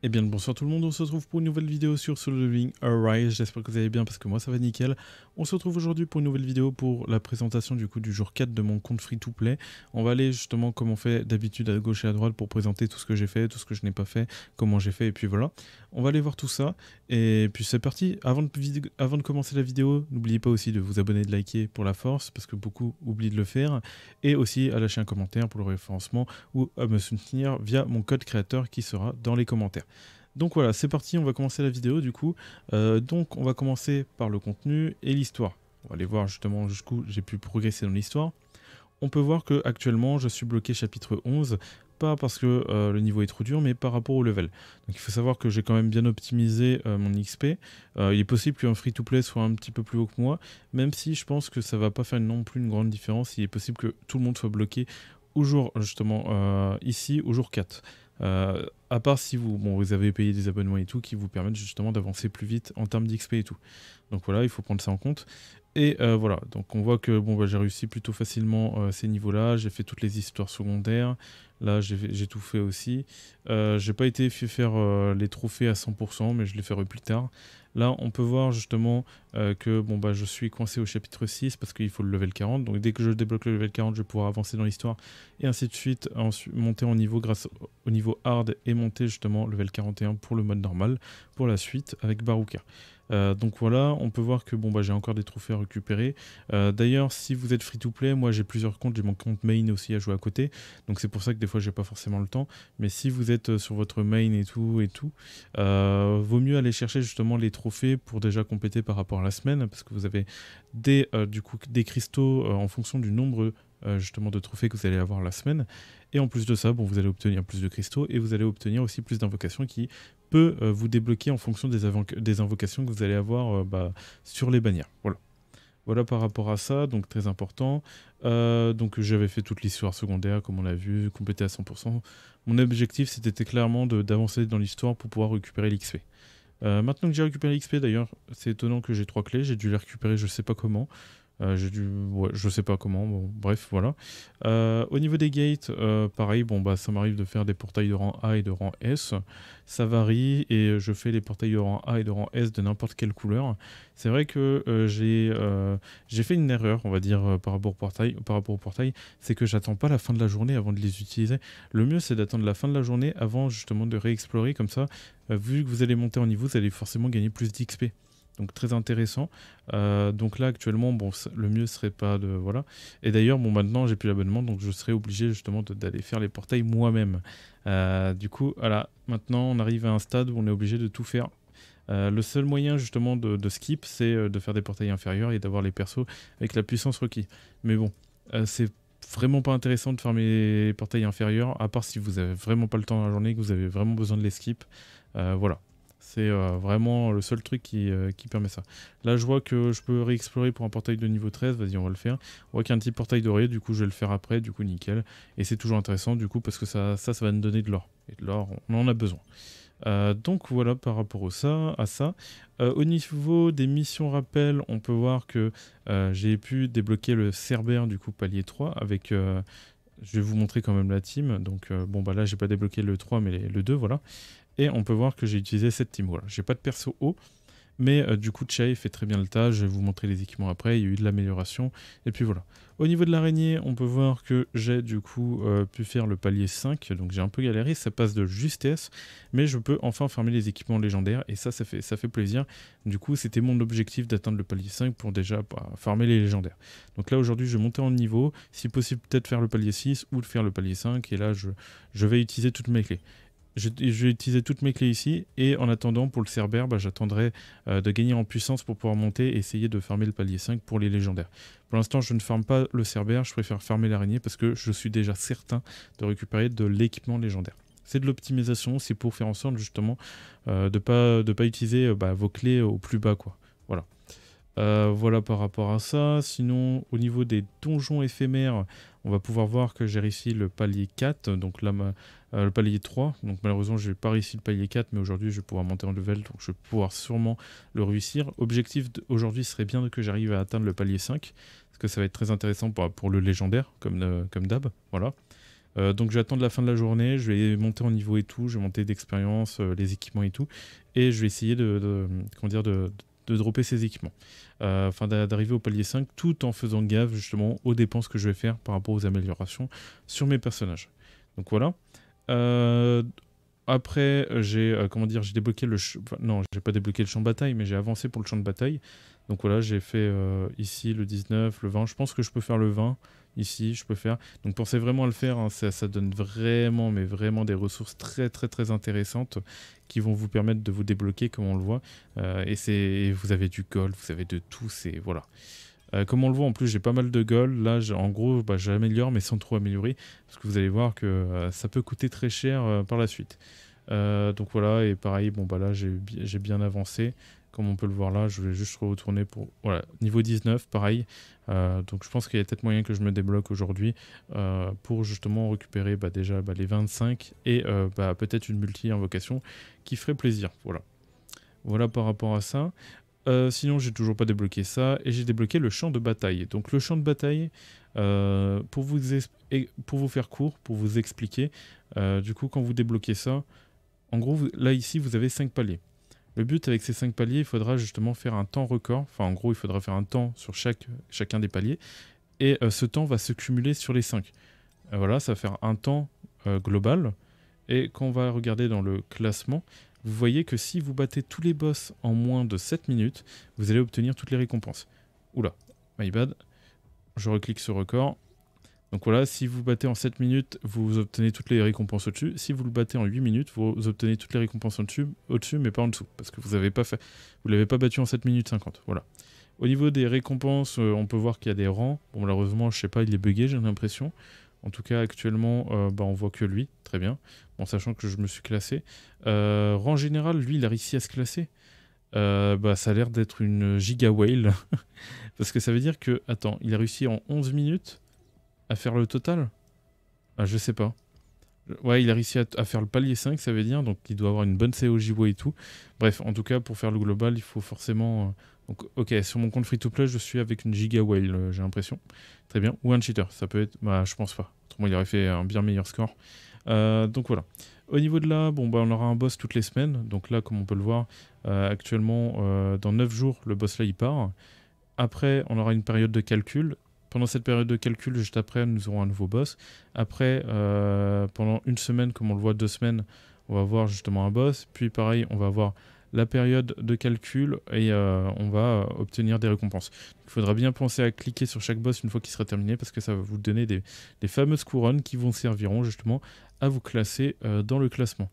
Eh bien bonsoir tout le monde, on se retrouve pour une nouvelle vidéo sur Solo Leveling Arise, j'espère que vous allez bien parce que moi ça va nickel. On se retrouve aujourd'hui pour une nouvelle vidéo pour la présentation du coup du jour 4 de mon compte free to play. On va aller justement comme on fait d'habitude à gauche et à droite pour présenter tout ce que j'ai fait, tout ce que je n'ai pas fait, comment j'ai fait et puis voilà. On va aller voir tout ça et puis c'est parti. Avant de commencer la vidéo, n'oubliez pas aussi de vous abonner, de liker pour la force parce que beaucoup oublient de le faire et aussi à lâcher un commentaire pour le référencement ou à me soutenir via mon code créateur qui sera dans les commentaires. Donc voilà, c'est parti, on va commencer la vidéo du coup. Donc on va commencer par le contenu et l'histoire. On va aller voir justement jusqu'où j'ai pu progresser dans l'histoire. On peut voir que actuellement je suis bloqué chapitre 11, pas parce que le niveau est trop dur, mais par rapport au level. Donc il faut savoir que j'ai quand même bien optimisé mon XP. Il est possible qu'un free-to-play soit un petit peu plus haut que moi, même si je pense que ça va pas faire non plus une grande différence. Il est possible que tout le monde soit bloqué au jour, justement, ici, au jour 4. À part si vous avez payé des abonnements et tout qui vous permettent justement d'avancer plus vite en termes d'XP et tout. Donc voilà, il faut prendre ça en compte. Et voilà, donc on voit que j'ai réussi plutôt facilement ces niveaux-là. J'ai fait toutes les histoires secondaires. Là, j'ai tout fait aussi. J'ai pas été fait faire les trophées à 100%, mais je les ferai plus tard. Là, on peut voir justement que je suis coincé au chapitre 6 parce qu'il faut le level 40. Donc dès que je débloque le level 40, je vais pouvoir avancer dans l'histoire et ainsi de suite, monter en niveau grâce au niveau hard et monter justement level 41 pour le mode normal pour la suite avec Baruka. Donc voilà, on peut voir que j'ai encore des trophées à récupérer. D'ailleurs, si vous êtes free to play, moi j'ai plusieurs comptes, j'ai mon compte main aussi à jouer à côté. Donc c'est pour ça que des fois j'ai pas forcément le temps. Mais si vous êtes sur votre main et tout, vaut mieux aller chercher justement les trophées pour déjà compléter par rapport à la semaine, parce que vous avez des cristaux en fonction du nombre justement de trophées que vous allez avoir la semaine. Et en plus de ça, vous allez obtenir plus de cristaux et vous allez obtenir aussi plus d'invocations qui peut vous débloquer en fonction des invocations que vous allez avoir sur les bannières. Voilà par rapport à ça, donc très important. Donc j'avais fait toute l'histoire secondaire, comme on l'a vu, complété à 100%. Mon objectif, c'était clairement d'avancer dans l'histoire pour pouvoir récupérer l'XP. Maintenant que j'ai récupéré l'XP, d'ailleurs, c'est étonnant que j'ai 3 clés, j'ai dû les récupérer, je sais pas comment. Je sais pas comment, bref, voilà. Au niveau des gates, pareil, ça m'arrive de faire des portails de rang A et de rang S. Ça varie et je fais les portails de rang A et de rang S de n'importe quelle couleur. C'est vrai que j'ai fait une erreur, on va dire, par rapport au portail, c'est que j'attends pas la fin de la journée avant de les utiliser. Le mieux, c'est d'attendre la fin de la journée avant justement de réexplorer, comme ça, vu que vous allez monter en niveau, vous allez forcément gagner plus d'XP. Donc très intéressant. Donc là actuellement, le mieux serait pas de... Voilà. Et d'ailleurs, maintenant j'ai plus l'abonnement, donc je serai obligé justement d'aller faire les portails moi-même. Du coup, voilà, maintenant on arrive à un stade où on est obligé de tout faire. Le seul moyen justement de skip, c'est de faire des portails inférieurs et d'avoir les persos avec la puissance requise. Mais bon, c'est vraiment pas intéressant de faire mes portails inférieurs, à part si vous avez vraiment pas le temps dans la journée, que vous avez vraiment besoin de les skip. Voilà. C'est vraiment le seul truc qui permet ça. Là, je vois que je peux réexplorer pour un portail de niveau 13. Vas-y, on va le faire. On voit qu'il y a un petit portail doré. Du coup, je vais le faire après. Du coup, nickel. Et c'est toujours intéressant, du coup, parce que ça va nous donner de l'or. Et de l'or, on en a besoin. Donc, voilà par rapport à ça. Au niveau des missions rappel, on peut voir que j'ai pu débloquer le Cerbère, du coup, palier 3, avec... je vais vous montrer quand même la team. Donc, là, j'ai pas débloqué le 3, mais le 2, voilà. Et on peut voir que j'ai utilisé cette team. Voilà. J'ai pas de perso haut, mais du coup, Chai fait très bien le tas. Je vais vous montrer les équipements après. Il y a eu de l'amélioration. Et puis voilà. Au niveau de l'araignée, on peut voir que j'ai du coup pu faire le palier 5. Donc j'ai un peu galéré. Ça passe de justesse. Mais je peux enfin farmer les équipements légendaires. Et ça fait plaisir. Du coup, c'était mon objectif d'atteindre le palier 5 pour déjà farmer les légendaires. Donc là, aujourd'hui, je vais monter en niveau. Si possible, peut-être faire le palier 6 ou faire le palier 5. Et là, je vais utiliser toutes mes clés. Je vais utiliser toutes mes clés ici et en attendant pour le Cerbère, j'attendrai de gagner en puissance pour pouvoir monter et essayer de farmer le palier 5 pour les légendaires. Pour l'instant, je ne farme pas le Cerbère, je préfère farmer l'araignée parce que je suis déjà certain de récupérer de l'équipement légendaire. C'est de l'optimisation, c'est pour faire en sorte justement de pas utiliser vos clés au plus bas, quoi. Voilà. Voilà par rapport à ça. Sinon, au niveau des donjons éphémères, on va pouvoir voir que j'ai réussi le palier 4, donc là, le palier 3. Donc malheureusement, je n'ai pas réussi le palier 4, mais aujourd'hui, je vais pouvoir monter en level, donc je vais pouvoir sûrement le réussir. Objectif aujourd'hui serait bien que j'arrive à atteindre le palier 5, parce que ça va être très intéressant pour le légendaire, comme d'hab. Voilà. Donc je vais attendre la fin de la journée, je vais monter en niveau et tout, je vais monter d'expérience, les équipements et tout, et je vais essayer comment dire, de dropper ces équipements. Enfin d'arriver au palier 5 tout en faisant gaffe justement aux dépenses que je vais faire par rapport aux améliorations sur mes personnages. Donc voilà. Après, comment dire, j'ai débloqué enfin, non, j'ai pas débloqué le champ de bataille, mais j'ai avancé pour le champ de bataille. Donc voilà, j'ai fait ici le 19, le 20. Je pense que je peux faire le 20 ici, je peux faire. Donc pensez vraiment à le faire, hein, ça donne vraiment, mais vraiment des ressources très très très intéressantes qui vont vous permettre de vous débloquer, comme on le voit. Et vous avez du gold, vous avez de tout, c'est voilà. Comme on le voit, en plus, j'ai pas mal de gold. Là, en gros, bah, j'améliore, mais sans trop améliorer. Parce que vous allez voir que ça peut coûter très cher par la suite. Donc voilà, et pareil, bon, bah là, j'ai bien avancé. Comme on peut le voir là, je vais juste retourner pour... Voilà, niveau 19, pareil. Donc je pense qu'il y a peut-être moyen que je me débloque aujourd'hui pour justement récupérer bah, déjà bah, les 25 et bah, peut-être une multi-invocation qui ferait plaisir. Voilà. Voilà par rapport à ça. Sinon, j'ai toujours pas débloqué ça. Et j'ai débloqué le champ de bataille. Donc le champ de bataille, pour vous faire court, pour vous expliquer, du coup, quand vous débloquez ça, en gros, là, ici, vous avez 5 paliers. Le but avec ces 5 paliers, il faudra justement faire un temps record. Enfin, en gros, il faudra faire un temps sur chacun des paliers. Et ce temps va se cumuler sur les 5. Voilà, ça va faire un temps global. Et quand on va regarder dans le classement, vous voyez que si vous battez tous les boss en moins de 7 minutes, vous allez obtenir toutes les récompenses. Oula, my bad. Je reclique sur record. Donc voilà, si vous battez en 7 minutes, vous obtenez toutes les récompenses au-dessus. Si vous le battez en 8 minutes, vous obtenez toutes les récompenses au-dessus, mais pas en dessous. Parce que vous l'avez pas battu en 7 minutes 50. Voilà. Au niveau des récompenses, on peut voir qu'il y a des rangs. Bon, malheureusement, je sais pas, il est bugué, j'ai l'impression. En tout cas, actuellement, bah, on voit que lui. Très bien. Bon, sachant que je me suis classé. Rang général, lui, il a réussi à se classer. Bah, ça a l'air d'être une giga whale. Parce que ça veut dire que... Attends, il a réussi en 11 minutes à faire le total? Ah, je sais pas. Ouais, il a réussi à faire le palier 5, ça veut dire. Donc, il doit avoir une bonne COJWO et tout. Bref, en tout cas, pour faire le global, il faut forcément... Donc, ok, sur mon compte free-to-play, je suis avec une giga whale, j'ai l'impression. Très bien. Ou un cheater, ça peut être... Bah, je pense pas. Autrement, il aurait fait un bien meilleur score. Donc, voilà. Au niveau de là, bon, bah, on aura un boss toutes les semaines. Donc là, comme on peut le voir, actuellement, dans 9 jours, le boss là, il part. Après, on aura une période de calcul. Pendant cette période de calcul, juste après, nous aurons un nouveau boss. Après, pendant une semaine, comme on le voit, 2 semaines, on va avoir justement un boss. Puis pareil, on va avoir la période de calcul et on va obtenir des récompenses. Il faudra bien penser à cliquer sur chaque boss une fois qu'il sera terminé parce que ça va vous donner des fameuses couronnes qui vous serviront justement à vous classer dans le classement.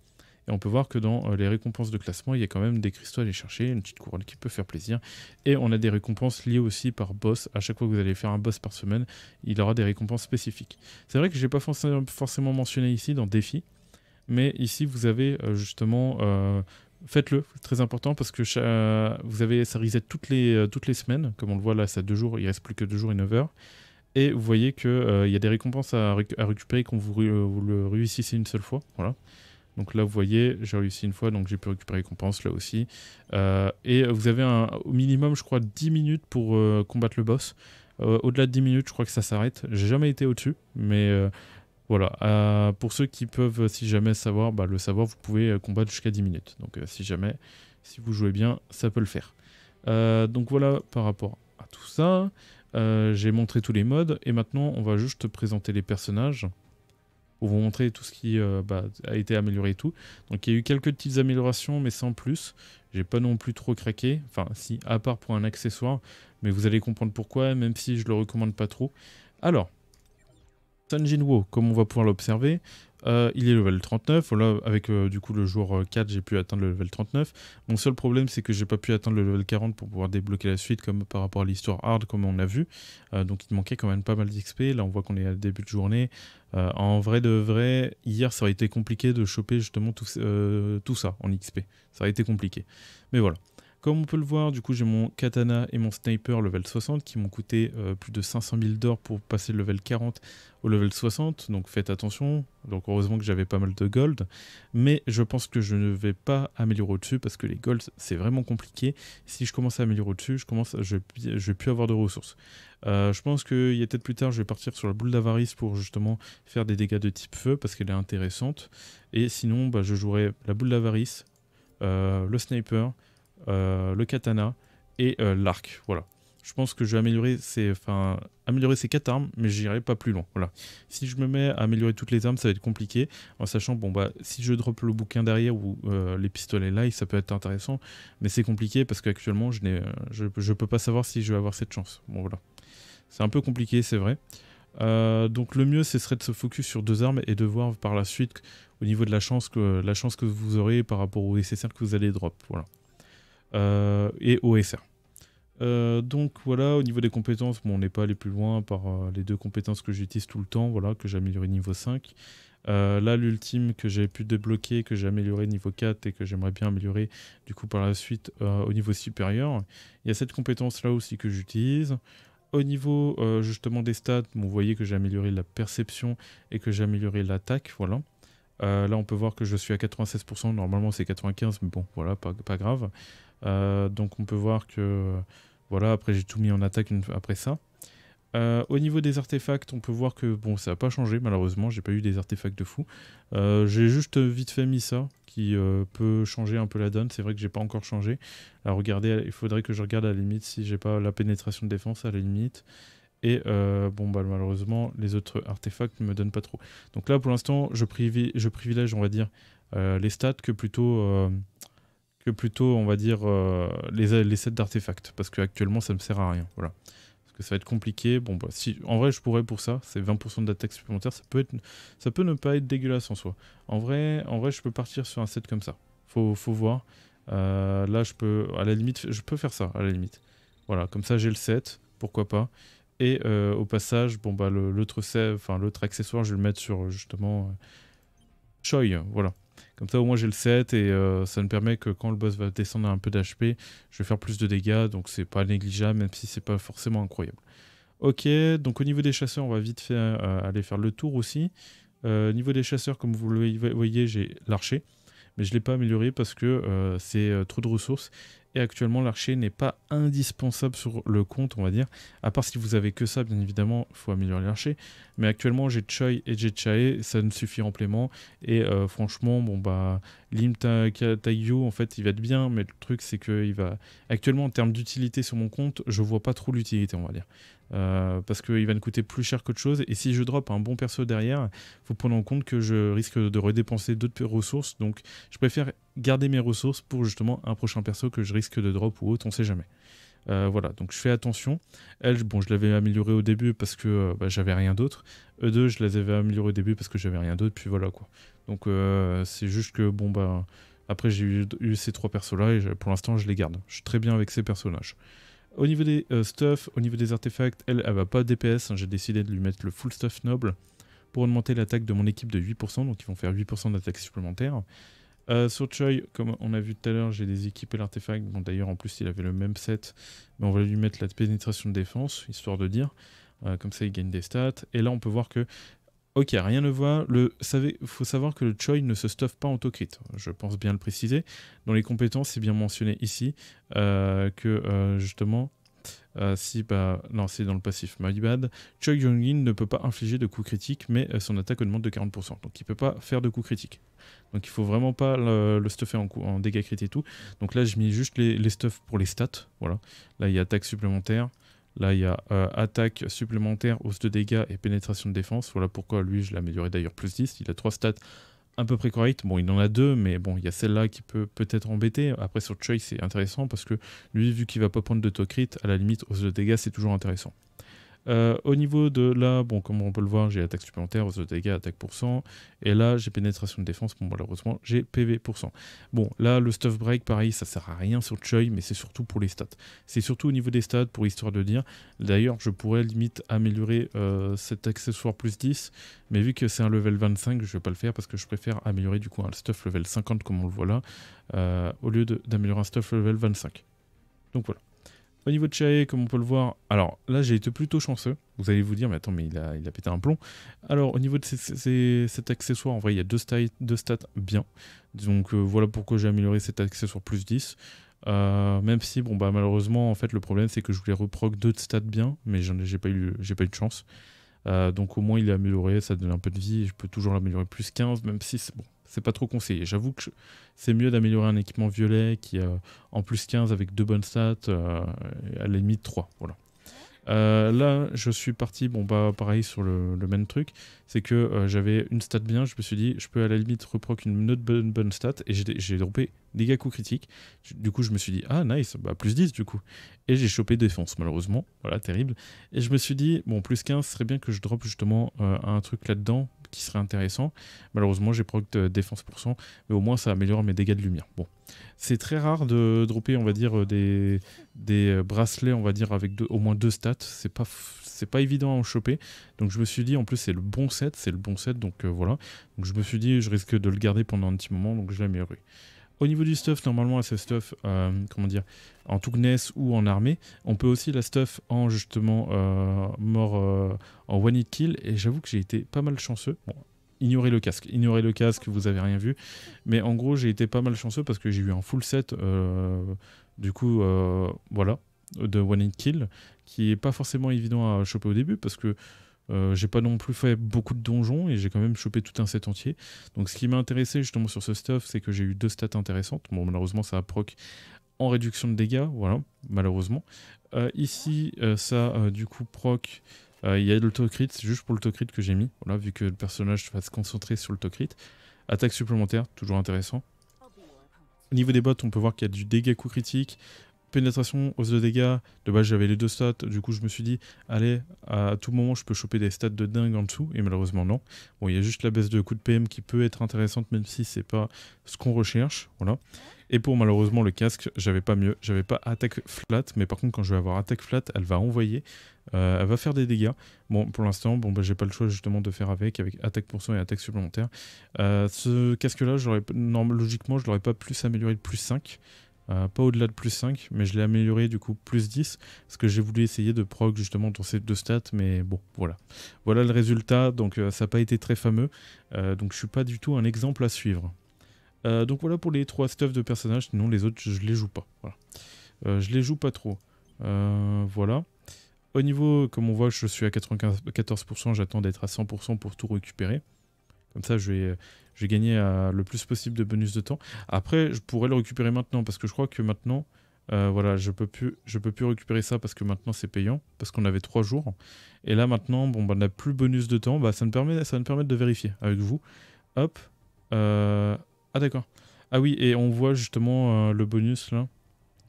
Et on peut voir que dans les récompenses de classement, il y a quand même des cristaux à aller chercher, une petite couronne qui peut faire plaisir. Et on a des récompenses liées aussi par boss. À chaque fois que vous allez faire un boss par semaine, il aura des récompenses spécifiques. C'est vrai que je n'ai pas forcément mentionné ici dans défi, mais ici vous avez justement... faites-le, c'est très important parce que vous avez, ça reset toutes les semaines. Comme on le voit là, ça 2 jours, il reste plus que 2 jours et 9 heures. Et vous voyez qu'il y a des récompenses à récupérer quand vous le réussissez une seule fois. Voilà. Donc là, vous voyez, j'ai réussi une fois, donc j'ai pu récupérer récompense là aussi. Et vous avez au minimum, je crois, 10 minutes pour combattre le boss. Au-delà de 10 minutes, je crois que ça s'arrête. J'ai jamais été au-dessus, mais voilà. Pour ceux qui peuvent, si jamais savoir, le savoir, vous pouvez combattre jusqu'à 10 minutes. Donc si vous jouez bien, ça peut le faire. Donc voilà, par rapport à tout ça, j'ai montré tous les modes. Et maintenant, on va juste présenter les personnages pour vous montrer tout ce qui a été amélioré et tout. Donc il y a eu quelques petites améliorations, mais sans plus. J'ai pas non plus trop craqué. Enfin, si, à part pour un accessoire. Mais vous allez comprendre pourquoi, même si je le recommande pas trop. Alors, Sun Jinwoo, comme on va pouvoir l'observer, il est level 39. Voilà, avec du coup le jour 4, j'ai pu atteindre le level 39. Mon seul problème, c'est que j'ai pas pu atteindre le level 40 pour pouvoir débloquer la suite, comme par rapport à l'histoire hard, comme on a vu. Donc il manquait quand même pas mal d'XP. Là, on voit qu'on est à début de journée. En vrai de vrai, hier, ça aurait été compliqué de choper justement tout ça en XP. Ça aurait été compliqué. Mais voilà. Comme on peut le voir, du coup j'ai mon katana et mon sniper level 60 qui m'ont coûté plus de 500 000 d'or pour passer le level 40 au level 60, donc faites attention. Donc heureusement que j'avais pas mal de gold, mais je pense que je ne vais pas améliorer au-dessus parce que les golds c'est vraiment compliqué. Si je commence à améliorer au-dessus, je vais plus avoir de ressources. Je pense qu'il y a peut-être plus tard, je vais partir sur la boule d'avarice pour justement faire des dégâts de type feu parce qu'elle est intéressante. Et sinon, bah, je jouerai la boule d'avarice, le sniper, le katana et l'arc. Voilà. Je pense que je vais améliorer ces 4 armes, mais j'irai pas plus loin. Voilà. Si je me mets à améliorer toutes les armes, ça va être compliqué. En sachant, bon bah, si je drop le bouquin derrière ou les pistolets live, ça peut être intéressant, mais c'est compliqué parce qu'actuellement, je peux pas savoir si je vais avoir cette chance. Bon voilà. C'est un peu compliqué, c'est vrai. Donc le mieux, ce serait de se focus sur 2 armes et de voir par la suite au niveau de la chance que vous aurez par rapport au SSR que vous allez drop. Voilà. Et au SR. Donc voilà, au niveau des compétences, bon, on n'est pas allé plus loin par les 2 compétences que j'utilise tout le temps, voilà, que j'ai amélioré niveau 5. Là, l'ultime que j'ai pu débloquer, que j'ai amélioré niveau 4 et que j'aimerais bien améliorer du coup par la suite au niveau supérieur. Il y a cette compétence là aussi que j'utilise. Au niveau justement des stats, bon, vous voyez que j'ai amélioré la perception et que j'ai amélioré l'attaque, voilà. Là, on peut voir que je suis à 96%, normalement c'est 95%, mais bon, voilà, pas grave. Donc on peut voir que, voilà, après j'ai tout mis en attaque après ça. Au niveau des artefacts, on peut voir que bon, ça n'a pas changé malheureusement, j'ai pas eu des artefacts de fou. J'ai juste vite fait mis ça, qui peut changer un peu la donne, c'est vrai que j'ai pas encore changé. Alors regardez, il faudrait que je regarde à la limite si j'ai pas la pénétration de défense à la limite. Et bon bah malheureusement les autres artefacts ne me donnent pas trop. Donc là pour l'instant je privilège on va dire les stats que plutôt on va dire les sets d'artefacts. Parce qu'actuellement ça me sert à rien. Voilà. Ça va être compliqué. Bon, bah, si, en vrai, je pourrais pour ça. C'est 20% d'attaque supplémentaire. Ça peut ne pas être dégueulasse en soi. En vrai, je peux partir sur un set comme ça. Faut voir. Là, à la limite, je peux faire ça, à la limite. Voilà, comme ça, j'ai le set. Pourquoi pas. Et au passage, bon, bah, l'autre accessoire, je vais le mettre sur, justement, Choi. Voilà. Comme ça, au moins, j'ai le set et ça me permet que quand le boss va descendre un peu d'HP, je vais faire plus de dégâts, donc c'est pas négligeable, même si c'est pas forcément incroyable. Ok, donc au niveau des chasseurs, on va vite fait aller faire le tour aussi. Au niveau des chasseurs, comme vous le voyez, j'ai l'archer, mais je ne l'ai pas amélioré parce que c'est trop de ressources. Et actuellement, l'archer n'est pas indispensable sur le compte, on va dire. À part si vous avez que ça, bien évidemment, il faut améliorer l'archer. Mais actuellement, j'ai Choi et j'ai Chae, ça me suffit amplement. Et franchement, bon bah, Lim Taigyo, en fait, il va être bien. Mais le truc, c'est que actuellement, en termes d'utilité sur mon compte, je vois pas trop l'utilité, on va dire. Parce qu'il va me coûter plus cher qu'autre chose. Et si je drop un bon perso derrière, il faut prendre en compte que je risque de redépenser d'autres ressources. Donc, je préfère garder mes ressources pour justement un prochain perso que je risque de drop ou autre, on sait jamais. Voilà, donc je fais attention. Elle, bon, je l'avais améliorée au début parce que j'avais rien d'autre. E2, je les avais améliorés au début parce que j'avais rien d'autre, puis voilà quoi. Donc c'est juste que bon bah après j'ai eu ces 3 persos là et pour l'instant je les garde. Je suis très bien avec ces personnages. Au niveau des stuff, au niveau des artefacts, elle va pas DPS, hein, j'ai décidé de lui mettre le full stuff noble pour augmenter l'attaque de mon équipe de 8%, donc ils vont faire 8% d'attaque supplémentaire. Sur Choi, comme on a vu tout à l'heure, j'ai des équipes et l'artefact. Bon, d'ailleurs, en plus, il avait le même set, mais on va lui mettre la pénétration de défense, histoire de dire. Comme ça, il gagne des stats. Et là, on peut voir que, ok, rien ne voit. Il faut savoir que le Choi ne se stuff pas en auto-crit. Je pense bien le préciser. Dans les compétences, c'est bien mentionné ici que, justement... non, c'est dans le passif. My bad. Choi Yong-in ne peut pas infliger de coups critiques, mais son attaque augmente de 40%. Donc il peut pas faire de coups critiques. Donc il faut vraiment pas le stuffer en dégâts critiques et tout. Donc là, je mets juste les stuffs pour les stats. Voilà. Là, il y a attaque supplémentaire. Là, il y a attaque supplémentaire, hausse de dégâts et pénétration de défense. Voilà pourquoi lui, je l'ai amélioré d'ailleurs plus 10. Il a 3 stats à peu près correct. Bon, il en a 2, mais bon, il y a celle-là qui peut peut-être embêter. Après, sur Choi, c'est intéressant parce que lui, vu qu'il va pas prendre d'autocrit, à la limite, hausse de dégâts, c'est toujours intéressant. Au niveau de là, bon, comme on peut le voir, j'ai attaque supplémentaire, hausse de dégâts, attaque %. Et là, j'ai pénétration de défense. Bon, malheureusement, j'ai PV %. Bon, là, le stuff break, pareil, ça sert à rien sur Choi, mais c'est surtout pour les stats. C'est surtout au niveau des stats, pour histoire de dire. D'ailleurs, je pourrais limite améliorer cet accessoire plus 10, mais vu que c'est un level 25, je vais pas le faire parce que je préfère améliorer du coup un stuff level 50, comme on le voit là, au lieu d'améliorer un stuff level 25. Donc voilà. Au niveau de Chae, comme on peut le voir, alors là j'ai été plutôt chanceux. Vous allez vous dire, mais attends, mais il a pété un plomb. Alors au niveau de cet accessoire, en vrai, il y a deux stats bien. Donc voilà pourquoi j'ai amélioré cet accessoire plus 10. Même si, bon bah malheureusement, en fait, le problème c'est que je voulais reproc 2 stats bien, mais j'ai pas eu de chance. Donc au moins il est amélioré, ça donne un peu de vie, je peux toujours l'améliorer plus 15, même si c'est bon, c'est pas trop conseillé. J'avoue que c'est mieux d'améliorer un équipement violet qui a en plus 15 avec 2 bonnes stats, à la limite 3, voilà. Là, je suis parti, bon bah pareil sur le même truc, c'est que j'avais une stat bien, je me suis dit, je peux à la limite reproc une autre bonne stat, et j'ai droppé dégâts coups critiques. Du coup, je me suis dit, ah nice, bah plus 10 du coup. Et j'ai chopé défense, malheureusement, voilà, terrible. Et je me suis dit, bon, plus 15, ce serait bien que je drop justement un truc là-dedans qui serait intéressant. Malheureusement, j'ai proc de défense %, mais au moins ça améliore mes dégâts de lumière. Bon, c'est très rare de dropper, on va dire, des bracelets, on va dire, avec au moins 2 stats. C'est pas évident à en choper. Donc je me suis dit, en plus c'est le bon set, donc voilà. Donc je me suis dit, je risque de le garder pendant un petit moment, donc je l'ai amélioré. Au niveau du stuff, normalement, ce stuff, comment dire, en toughness ou en armée, on peut aussi la stuff en justement mort en one hit kill, et j'avoue que j'ai été pas mal chanceux. Bon, ignorez le casque, vous avez rien vu, mais en gros, j'ai été pas mal chanceux parce que j'ai eu un full set, du coup, voilà, de one hit kill, qui est pas forcément évident à choper au début parce que j'ai pas non plus fait beaucoup de donjons et j'ai quand même chopé tout un set entier. Donc ce qui m'a intéressé justement sur ce stuff, c'est que j'ai eu 2 stats intéressantes. Bon, malheureusement ça a proc en réduction de dégâts, voilà, malheureusement. Ici, ça du coup proc, il y a l'autocrit, c'est juste pour l'autocrit que j'ai mis, voilà, vu que le personnage va se concentrer sur l'autocrit. Attaque supplémentaire, toujours intéressant. Au niveau des bots, on peut voir qu'il y a du dégât coup critique, pénétration, hausse de dégâts. De base, j'avais les 2 stats. Du coup, je me suis dit, allez, à tout moment, je peux choper des stats de dingue en dessous. Et malheureusement, non. Bon, il y a juste la baisse de coup de PM qui peut être intéressante, même si c'est pas ce qu'on recherche. Voilà. Et pour malheureusement le casque, j'avais pas mieux. J'avais pas attaque flat. Mais par contre, quand je vais avoir attaque flat, elle va envoyer. Elle va faire des dégâts. Bon, pour l'instant, bon, bah, j'ai pas le choix justement de faire avec attaque % et attaque supplémentaire. Ce casque-là, logiquement, je l'aurais pas plus amélioré de plus 5. Pas au-delà de plus 5, mais je l'ai amélioré du coup plus 10, parce que j'ai voulu essayer de proc justement dans ces 2 stats, mais bon, voilà. Voilà le résultat, donc ça n'a pas été très fameux, donc je suis pas du tout un exemple à suivre. Donc voilà pour les 3 stuffs de personnages, sinon les autres je les joue pas, voilà. Je les joue pas trop, voilà. Au niveau, comme on voit, je suis à 94%, j'attends d'être à 100% pour tout récupérer. Comme ça, je vais gagner le plus possible de bonus de temps. Après, je pourrais le récupérer maintenant, parce que je crois que maintenant, voilà, je peux plus récupérer ça, parce que maintenant c'est payant, parce qu'on avait 3 jours. Et là maintenant, bon, bah, on n'a plus bonus de temps, bah, ça va me permettre de vérifier avec vous. Hop. Ah d'accord. Ah oui, et on voit justement le bonus là,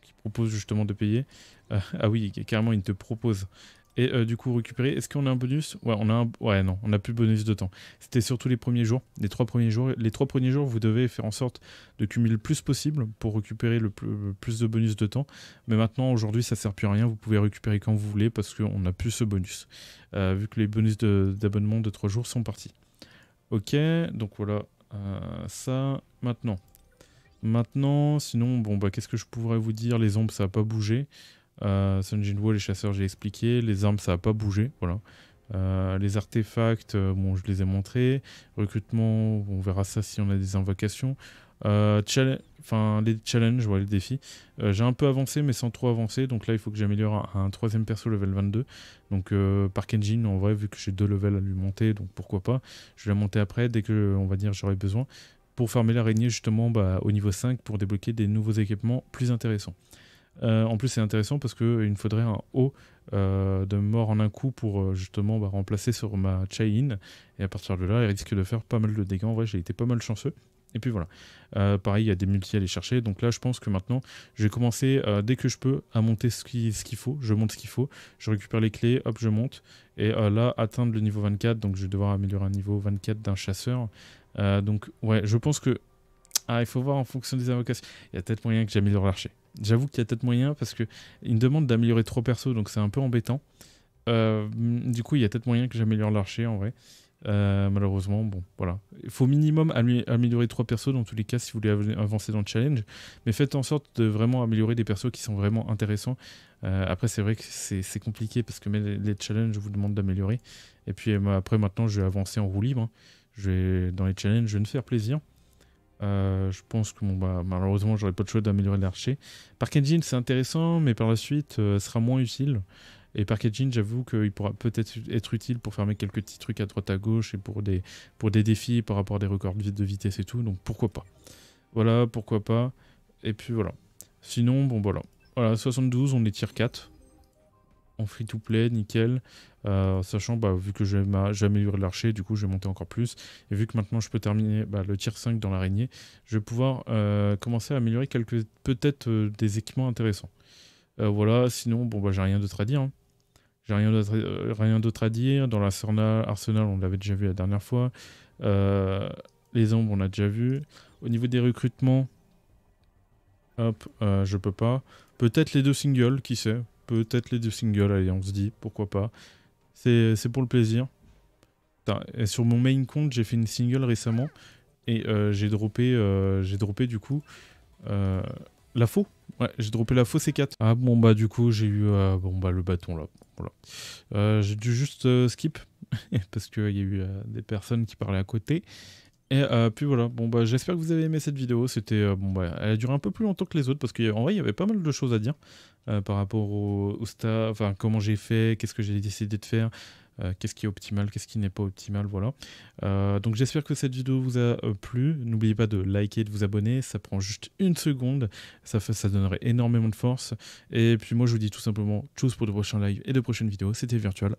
qui propose justement de payer. Ah oui, carrément, il te propose. Et du coup, récupérer, est-ce qu'on a un bonus? Ouais, ouais, non, on n'a plus de bonus de temps. C'était surtout les premiers jours, les 3 premiers jours. Les 3 premiers jours, vous devez faire en sorte de cumuler le plus possible pour récupérer le plus de bonus de temps. Mais maintenant, aujourd'hui, ça ne sert plus à rien. Vous pouvez récupérer quand vous voulez parce qu'on n'a plus ce bonus. Vu que les bonus d'abonnement de 3 jours sont partis. Ok, donc voilà, ça, maintenant. Maintenant, sinon, bon, bah, qu'est-ce que je pourrais vous dire? Les ombres, ça n'a pas bougé. Sunjin Wo, les chasseurs, j'ai expliqué. Les armes, ça n'a pas bougé. Voilà. Les artefacts, bon, je les ai montrés. Recrutement, on verra ça si on a des invocations. Les challenges, voilà, les défis. J'ai un peu avancé, mais sans trop avancer. Donc là, il faut que j'améliore un 3ème perso level 22. Donc par Kenjin, en vrai, vu que j'ai 2 levels à lui monter, donc pourquoi pas. Je vais la monter après, dès que, on va dire, j'aurai besoin. Pour farmer l'araignée, justement, bah, au niveau 5, pour débloquer des nouveaux équipements plus intéressants. En plus, c'est intéressant parce qu'il me faudrait un haut de mort en un coup pour justement remplacer sur ma Chain. Et à partir de là, il risque de faire pas mal de dégâts. En vrai, j'ai été pas mal chanceux. Et puis voilà. Pareil, il y a des multis à aller chercher. Donc là, je pense que maintenant, je vais commencer dès que je peux à monter ce qu'il faut. Je monte ce qu'il faut. Je récupère les clés. Hop, je monte. Et là, atteindre le niveau 24. Donc je vais devoir améliorer un niveau 24 d'un chasseur. Donc ouais, je pense que... Ah, il faut voir en fonction des invocations. Il y a peut-être moyen que j'améliore l'archer. J'avoue qu'il y a peut-être moyen parce qu'il me demande d'améliorer 3 persos, donc c'est un peu embêtant. Du coup, il y a peut-être moyen que j'améliore l'archer en vrai. Malheureusement, bon, voilà. Il faut minimum améliorer 3 persos dans tous les cas si vous voulez avancer dans le challenge. Mais faites en sorte de vraiment améliorer des persos qui sont vraiment intéressants. Après, c'est vrai que c'est compliqué parce que les challenges vous demandent d'améliorer. Et puis après, maintenant, je vais avancer en roue libre. Hein. Dans les challenges, je vais me faire plaisir. Je pense que bon, malheureusement, j'aurai pas le choix d'améliorer l'archer. Park Engine, c'est intéressant, mais par la suite, sera moins utile. Et Park Engine, j'avoue qu'il pourra peut-être être utile pour fermer quelques petits trucs à droite à gauche et pour des défis par rapport à des records de vitesse et tout. Donc pourquoi pas. Voilà, pourquoi pas. Et puis voilà. Sinon, bon voilà. Voilà, 72, on est tier 4. En free to play, nickel. Sachant, vu que j'ai amélioré l'archer, du coup je vais monter encore plus. Et vu que maintenant je peux terminer le tier 5 dans l'araignée, je vais pouvoir commencer à améliorer peut-être des équipements intéressants. Voilà, sinon, j'ai rien d'autre à dire. Hein. J'ai rien d'autre à dire. Dans l'arsenal, on l'avait déjà vu la dernière fois. Les ombres, on a déjà vu. Au niveau des recrutements, hop, je peux pas. Peut-être les 2 singles, qui sait. Peut-être les 2 singles, allez, on se dit, pourquoi pas. C'est pour le plaisir. Et sur mon main compte, j'ai fait une single récemment. Et j'ai droppé du coup la faux. Ouais, j'ai droppé la faux C4. Ah bon, du coup, j'ai eu le bâton là. Voilà. J'ai dû juste skip. Parce qu'il y a eu des personnes qui parlaient à côté. Et puis voilà, j'espère que vous avez aimé cette vidéo. C'était elle a duré un peu plus longtemps que les autres parce qu'en vrai il y avait pas mal de choses à dire par rapport au staff, enfin comment j'ai fait, qu'est-ce que j'ai décidé de faire, qu'est-ce qui est optimal, qu'est-ce qui n'est pas optimal, voilà. Donc j'espère que cette vidéo vous a plu. N'oubliez pas de liker et de vous abonner, ça prend juste 1 seconde, ça donnerait énormément de force. Et puis moi je vous dis tout simplement tchuss pour de prochains lives et de prochaines vidéos. C'était Virtual.